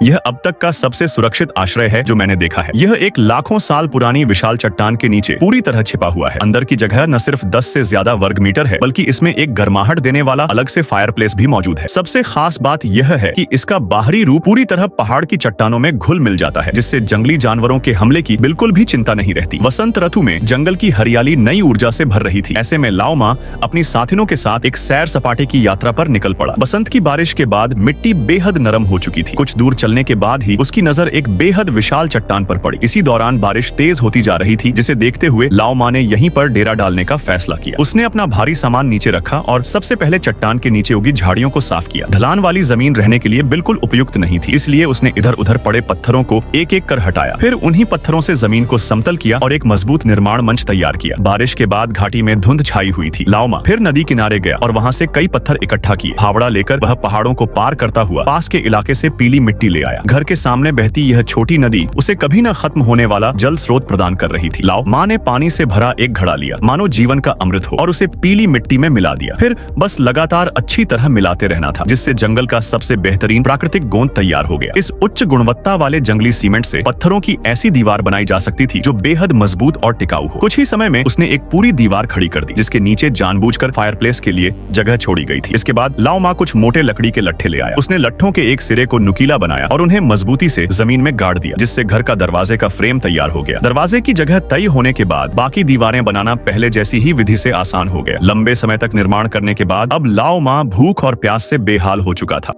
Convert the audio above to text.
यह अब तक का सबसे सुरक्षित आश्रय है जो मैंने देखा है। यह एक लाखों साल पुरानी विशाल चट्टान के नीचे पूरी तरह छिपा हुआ है। अंदर की जगह न सिर्फ 10 से ज्यादा वर्ग मीटर है, बल्कि इसमें एक गर्माहट देने वाला अलग से फायर प्लेस भी मौजूद है। सबसे खास बात यह है कि इसका बाहरी रूप पूरी तरह पहाड़ की चट्टानों में घुल मिल जाता है, जिससे जंगली जानवरों के हमले की बिल्कुल भी चिंता नहीं रहती। वसंत ऋतु में जंगल की हरियाली नई ऊर्जा से भर रही थी। ऐसे में लाओ मा अपनी साथियों के साथ एक सैर सपाटे की यात्रा पर निकल पड़ा। बसंत की बारिश के बाद मिट्टी बेहद नरम हो चुकी थी। कुछ दूर चलने के बाद ही उसकी नजर एक बेहद विशाल चट्टान पर पड़ी। इसी दौरान बारिश तेज होती जा रही थी, जिसे देखते हुए लाओ मा ने यहीं पर डेरा डालने का फैसला किया। उसने अपना भारी सामान नीचे रखा और सबसे पहले चट्टान के नीचे उगी झाड़ियों को साफ किया। ढलान वाली जमीन रहने के लिए बिल्कुल उपयुक्त नहीं थी, इसलिए उसने इधर उधर पड़े पत्थरों को एक एक कर हटाया। फिर उन्हीं पत्थरों से जमीन को समतल किया और एक मजबूत निर्माण मंच तैयार किया। बारिश के बाद घाटी में धुंध छाई हुई थी। लाओ मा फिर नदी किनारे गया और वहाँ से कई पत्थर इकट्ठा किए। फावड़ा लेकर वह पहाड़ों को पार करता हुआ पास के इलाके से पीली मिट्टी ले आया। घर के सामने बहती यह छोटी नदी उसे कभी न खत्म होने वाला जल स्रोत प्रदान कर रही थी। लाओ मा ने पानी से भरा एक घड़ा लिया, मानो जीवन का अमृत हो, और उसे पीली मिट्टी में मिला दिया। फिर बस लगातार अच्छी तरह मिलाते रहना था, जिससे जंगल का सबसे बेहतरीन प्राकृतिक गोंद तैयार हो गया। इस उच्च गुणवत्ता वाले जंगली सीमेंट से पत्थरों की ऐसी दीवार बनाई जा सकती थी जो बेहद मजबूत और टिकाऊ हो। कुछ ही समय में उसने एक पूरी दीवार खड़ी कर दी, जिसके नीचे जानबूझकर फायरप्लेस के लिए जगह छोड़ी गई थी। इसके बाद लाओ मा कुछ मोटे लकड़ी के लट्ठे ले आया। उसने लट्ठों के एक सिरे को नुकीला बनाया और उन्हें मजबूती से जमीन में गाड़ दिया, जिससे घर का दरवाजे का फ्रेम तैयार हो गया। दरवाजे की जगह तय होने के बाद बाकी दीवारें बनाना पहले जैसी ही विधि से आसान हो गया। लंबे समय तक निर्माण करने के बाद अब लाओ मा भूख और प्यास से बेहाल हो चुका था।